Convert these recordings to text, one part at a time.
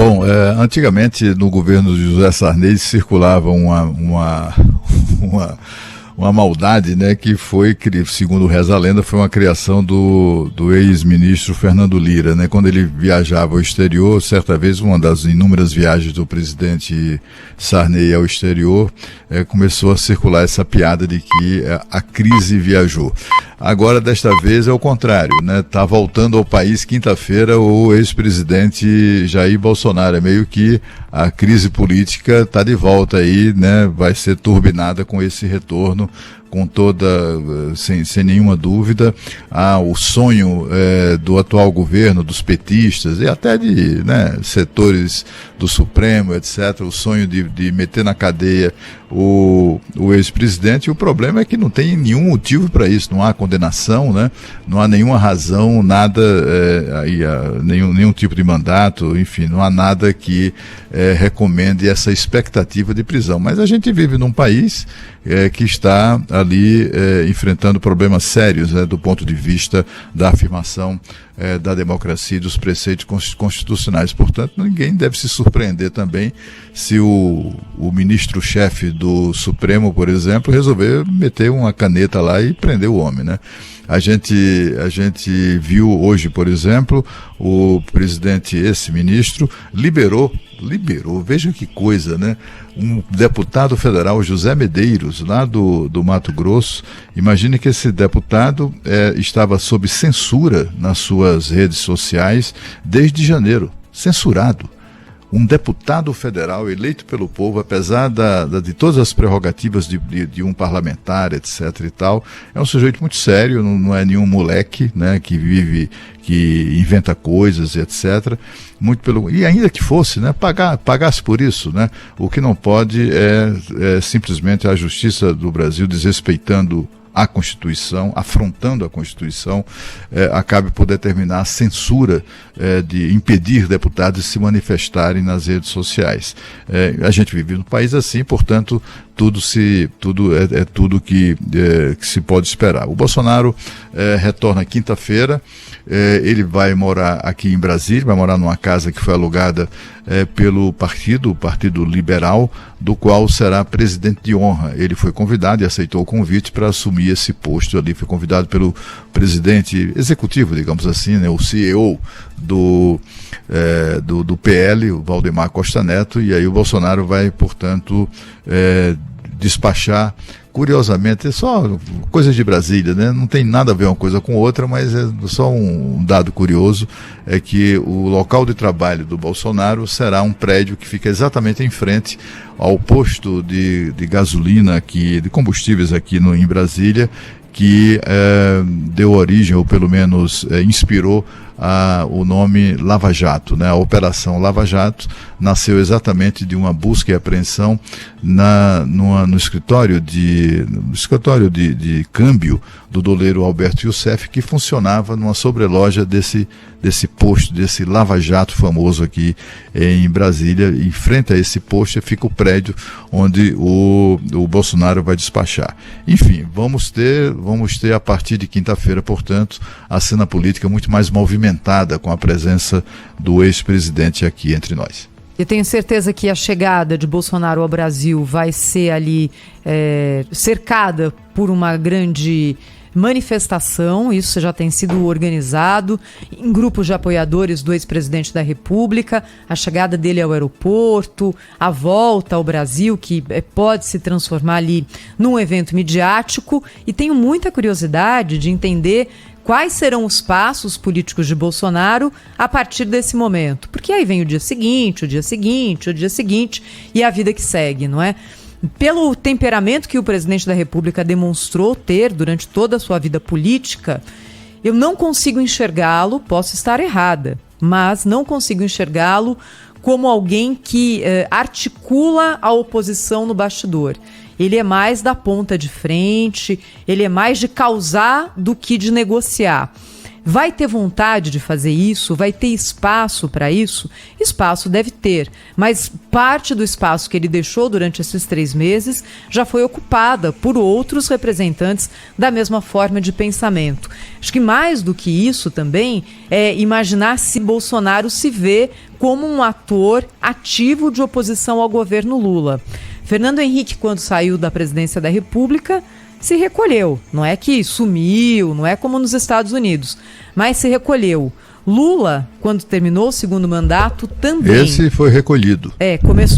Bom, antigamente no governo de José Sarney circulava uma maldade, né, que foi, segundo reza a lenda, foi uma criação do ex-ministro Fernando Lira, né, quando ele viajava ao exterior. Certa vez, uma das inúmeras viagens do presidente Sarney ao exterior, começou a circular essa piada de que a crise viajou. Agora, desta vez, é o contrário, né? Está voltando ao país quinta-feira o ex-presidente Jair Bolsonaro. É meio que a crise política está de volta aí, né? Vai ser turbinada com esse retorno, com sem nenhuma dúvida, o sonho do atual governo, dos petistas e até de, né, setores do Supremo, etc., o sonho de meter na cadeia o ex-presidente. E o problema é que não tem nenhum motivo para isso, não há condenação, né? Não há nenhuma razão, nada, nenhum tipo de mandato, enfim, não há nada que recomende essa expectativa de prisão. Mas a gente vive num país que está ali enfrentando problemas sérios, né, do ponto de vista da afirmação da democracia e dos preceitos constitucionais. Portanto, ninguém deve se surpreender também se o ministro-chefe do Supremo, por exemplo, resolver meter uma caneta lá e prender o homem, né? A gente viu hoje, por exemplo, o presidente, esse ministro, liberou, veja que coisa, né? Um deputado federal, José Medeiros, lá do Mato Grosso. Imagine que esse deputado estava sob censura nas suas redes sociais desde janeiro, censurado. Um deputado federal eleito pelo povo, apesar de todas as prerrogativas de um parlamentar, etc. e tal, é um sujeito muito sério, não é nenhum moleque, né, que inventa coisas, etc. E ainda que fosse, né, pagasse por isso, né? O que não pode é simplesmente a justiça do Brasil desrespeitando a Constituição, afrontando a Constituição, acabe por determinar a censura de impedir deputados de se manifestarem nas redes sociais. A gente vive num país assim, portanto, tudo que se pode esperar. O Bolsonaro retorna quinta-feira. Ele vai morar aqui em Brasília, vai morar numa casa que foi alugada pelo o Partido Liberal, do qual será presidente de honra. Ele foi convidado e aceitou o convite para assumir esse posto ali. Foi convidado pelo presidente executivo, digamos assim, né, o CEO do PL, o Valdemar Costa Neto, e aí o Bolsonaro vai, portanto, despachar. Curiosamente, é só coisas de Brasília, né? Não tem nada a ver uma coisa com outra, mas é só um dado curioso, é que o local de trabalho do Bolsonaro será um prédio que fica exatamente em frente ao posto de gasolina aqui, de combustíveis aqui em Brasília, que deu origem, ou pelo menos inspirou o nome Lava Jato, né? A Operação Lava Jato nasceu exatamente de uma busca e apreensão no escritório de câmbio do doleiro Alberto Youssef, que funcionava numa sobreloja desse posto, desse Lava Jato famoso aqui em Brasília. Em frente a esse posto fica o prédio onde o Bolsonaro vai despachar. Enfim, vamos ter a partir de quinta-feira, portanto, a cena política muito mais movimentada com a presença do ex-presidente aqui entre nós. Eu tenho certeza que a chegada de Bolsonaro ao Brasil vai ser ali cercada por uma grande manifestação. Isso já tem sido organizado em grupos de apoiadores do ex-presidente da República, a chegada dele ao aeroporto, a volta ao Brasil, que pode se transformar ali num evento midiático, e tenho muita curiosidade de entender quais serão os passos políticos de Bolsonaro a partir desse momento. Porque aí vem o dia seguinte e a vida que segue, não é? Pelo temperamento que o presidente da República demonstrou ter durante toda a sua vida política, eu não consigo enxergá-lo, posso estar errada, mas não consigo enxergá-lo como alguém que articula a oposição no bastidor. Ele é mais da ponta de frente, ele é mais de causar do que de negociar. Vai ter vontade de fazer isso? Vai ter espaço para isso? Espaço deve ter, mas parte do espaço que ele deixou durante esses 3 meses já foi ocupada por outros representantes da mesma forma de pensamento. Acho que mais do que isso também é imaginar se Bolsonaro se vê como um ator ativo de oposição ao governo Lula. Fernando Henrique, quando saiu da presidência da República, se recolheu. Não é que sumiu, não é como nos Estados Unidos, mas se recolheu. Lula, quando terminou o segundo mandato, também... Esse foi recolhido.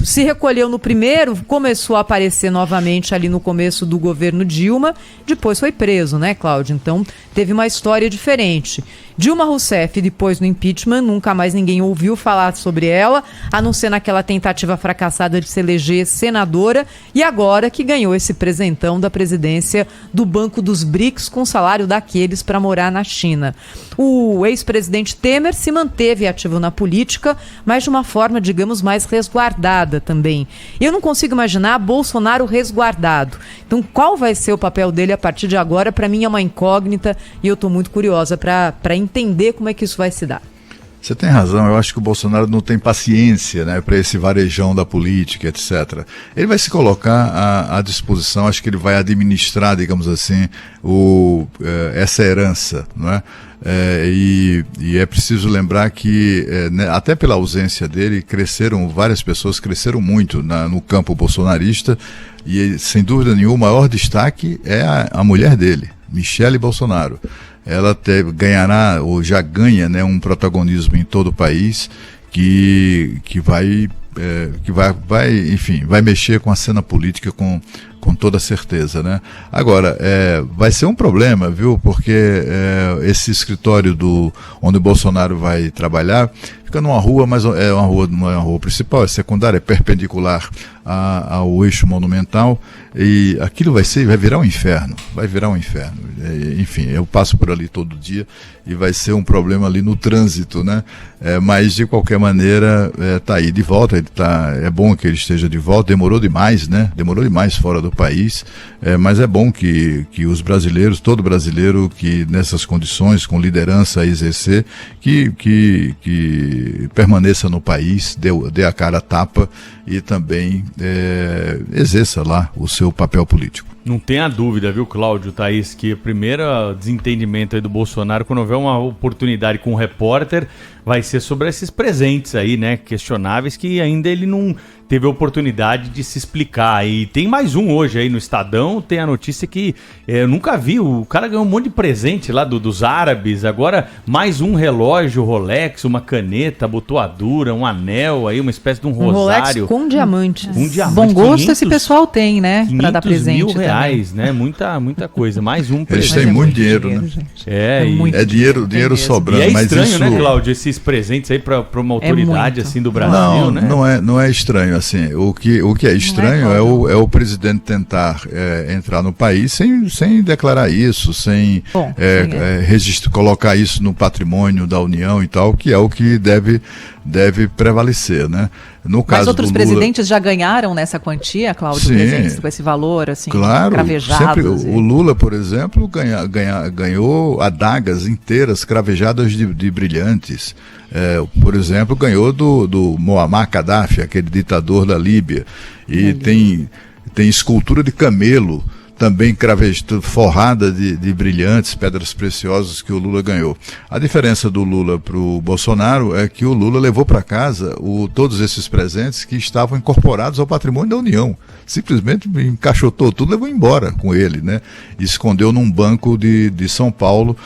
Se recolheu no primeiro, começou a aparecer novamente ali no começo do governo Dilma, depois foi preso, né, Cláudio? Então, teve uma história diferente. Dilma Rousseff, depois do impeachment, nunca mais ninguém ouviu falar sobre ela, a não ser naquela tentativa fracassada de se eleger senadora, e agora que ganhou esse presentão da presidência do Banco dos BRICS com salário daqueles para morar na China. O ex-presidente Temer se manteve ativo na política, mas de uma forma, digamos, mais resguardada também. Eu não consigo imaginar Bolsonaro resguardado. Então, qual vai ser o papel dele a partir de agora? Para mim é uma incógnita e eu estou muito curiosa para entender como é que isso vai se dar. Você tem razão, eu acho que o Bolsonaro não tem paciência, né, para esse varejão da política, etc. Ele vai se colocar à disposição, acho que ele vai administrar, digamos assim, essa herança, não é? E é preciso lembrar que, né, até pela ausência dele, várias pessoas cresceram muito no campo bolsonarista, e sem dúvida nenhuma o maior destaque é a mulher dele, Michele Bolsonaro. Ela ganhará, ou já ganha, né, um protagonismo em todo o país que vai mexer com a cena política com toda certeza, né? Agora, vai ser um problema, viu? Porque esse escritório onde o Bolsonaro vai trabalhar fica numa rua, mas não é uma rua principal, é secundária, é perpendicular ao eixo monumental, e aquilo vai virar um inferno, enfim, eu passo por ali todo dia e vai ser um problema ali no trânsito, né? Mas de qualquer maneira, tá aí de volta, é bom que ele esteja de volta, demorou demais, né? Demorou demais fora do país, mas é bom que os brasileiros, todo brasileiro que nessas condições, com liderança a exercer, que permaneça no país, dê a cara a tapa e também exerça lá o seu papel político. Não tenha dúvida, viu, Cláudio, Thaís, que o primeiro desentendimento aí do Bolsonaro, quando houver uma oportunidade com o repórter, vai ser sobre esses presentes aí, né, questionáveis, que ainda ele não teve a oportunidade de se explicar. E tem mais um hoje aí no Estadão, tem a notícia que eu nunca vi, o cara ganhou um monte de presente lá dos árabes, agora mais um relógio Rolex, uma caneta, abotoadura, um anel aí, uma espécie de um rosário. Rolex com diamantes. Um diamante. Bom gosto esse pessoal tem, né, para dar presente. R$500.000, né, muita coisa, mais um presente. Eles têm muito dinheiro, né? É dinheiro sobrando. E é mas estranho, isso... né, Cláudio, esses presentes aí para uma autoridade assim do Brasil, né? Não é estranho, assim, o que é estranho é o presidente tentar entrar no país sem declarar isso, sem colocar isso no patrimônio da União e tal, que é o que deve prevalecer, né? No caso Mas outros do Lula, presidentes já ganharam nessa quantia, Cláudio, sim, presentes com esse valor, assim, claro, cravejados? O Lula, por exemplo, ganhou adagas inteiras cravejadas de brilhantes. Por exemplo, ganhou do Muammar Gaddafi, aquele ditador da Líbia. E tem escultura de camelo, também forrada de brilhantes, pedras preciosas, que o Lula ganhou. A diferença do Lula para o Bolsonaro é que o Lula levou para casa todos esses presentes que estavam incorporados ao patrimônio da União. Simplesmente encaixotou tudo, levou embora com ele, né? E escondeu num banco de São Paulo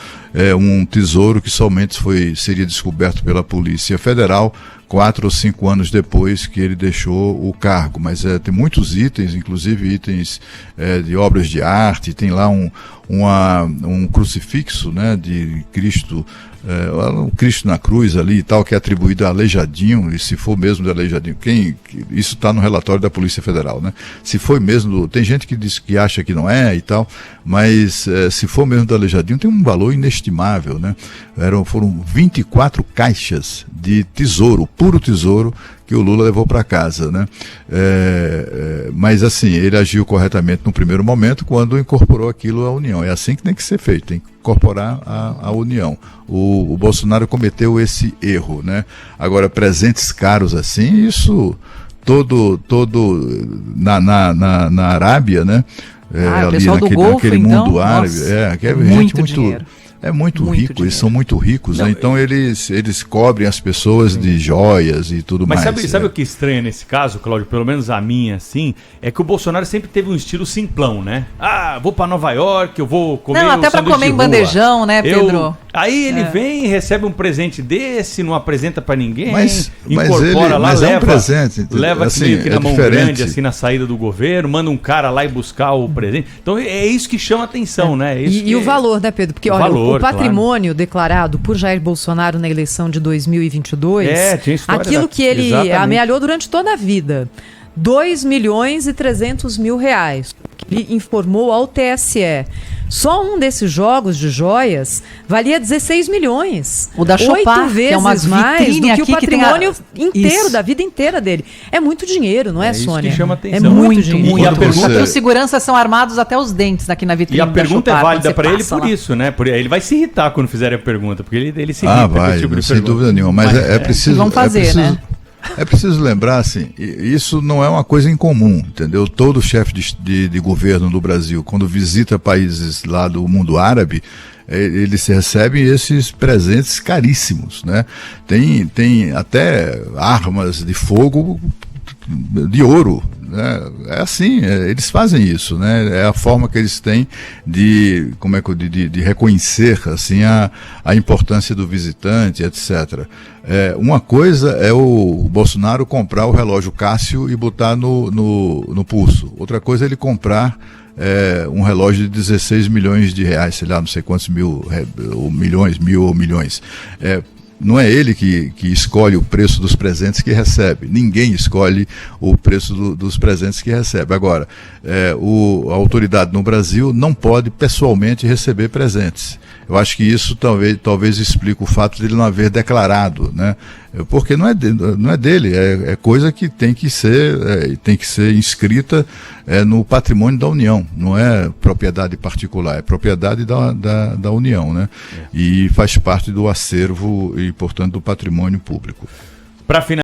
um tesouro que somente seria descoberto pela Polícia Federal 4 ou 5 anos depois que ele deixou o cargo. Mas tem muitos itens, inclusive itens de obras de arte, tem lá um crucifixo, né, de Cristo, um Cristo na cruz ali e tal, que é atribuído a Aleijadinho, e se for mesmo de Aleijadinho, isso está no relatório da Polícia Federal, né? Se foi mesmo, tem gente que diz que acha que não é e tal, mas se for mesmo do Aleijadinho, tem um valor inestimável, né? Foram 24 caixas de tesouro, puro tesouro, que o Lula levou para casa, né? Mas assim, ele agiu corretamente no primeiro momento quando incorporou aquilo à União. É assim que tem que ser feito, tem que incorporar a União. O Bolsonaro cometeu esse erro, né? Agora, presentes caros assim, isso na Arábia, né? O pessoal do Golfo, naquele então, mundo árabe, muito dinheiro. É muito rico, eles são muito ricos, né? Então eles cobrem as pessoas de joias e tudo mais. Mas sabe o que estranha nesse caso, Cláudio? Pelo menos a minha, assim, é que o Bolsonaro sempre teve um estilo simplão, né? Vou pra Nova York, eu vou comer Não, até pra comer em bandejão, né, Pedro? Aí ele vem, recebe um presente desse, não apresenta pra ninguém, incorpora lá, leva, é um presente. Leva assim, meio que na mão diferente. grande, assim, na saída do governo, manda um cara lá e buscar o presente. Então é isso que chama atenção, né? E o valor, né, Pedro? Porque, olha, o patrimônio declarado por Jair Bolsonaro na eleição de 2022, tinha história aquilo que ele exatamente. amealhou durante toda a vida, 2.300.000 reais, que ele informou ao TSE. Só um desses jogos de joias valia 16 milhões. O da Chopin, 8 vezes que é uma mais do que o patrimônio inteiro, Isso. da vida inteira dele. É muito dinheiro, não é, Sônia? Isso que chama atenção. É muito dinheiro. E a pergunta... Os seguranças são armados até os dentes aqui na vitrine. E a pergunta Chopin, é válida para ele por lá. isso, né? Ele vai se irritar quando fizerem a pergunta, porque ele se irrita com esse tipo de sem pergunta. dúvida nenhuma. Mas é preciso... Vão fazer, né? É preciso lembrar, assim, isso não é uma coisa incomum, entendeu? Todo chefe de governo do Brasil, quando visita países lá do mundo árabe, eles recebem esses presentes caríssimos, né? Tem até armas de fogo de ouro, né? É assim, eles fazem isso, né? É a forma que eles têm de reconhecer assim a importância do visitante, etc. Uma coisa é o Bolsonaro comprar o relógio Cássio e botar no pulso. Outra coisa é ele comprar um relógio de 16 milhões de reais, sei lá, não sei quantos mil milhões. Não é ele que escolhe o preço dos presentes que recebe. Ninguém escolhe o preço dos presentes que recebe. Agora, a autoridade no Brasil não pode pessoalmente receber presentes. Eu acho que isso talvez explique o fato de ele não haver declarado, né? Porque não é dele, é coisa que tem que ser inscrita no patrimônio da União, não é propriedade particular, é propriedade da União, né? E faz parte do acervo e, portanto, do patrimônio público. Para finalizar,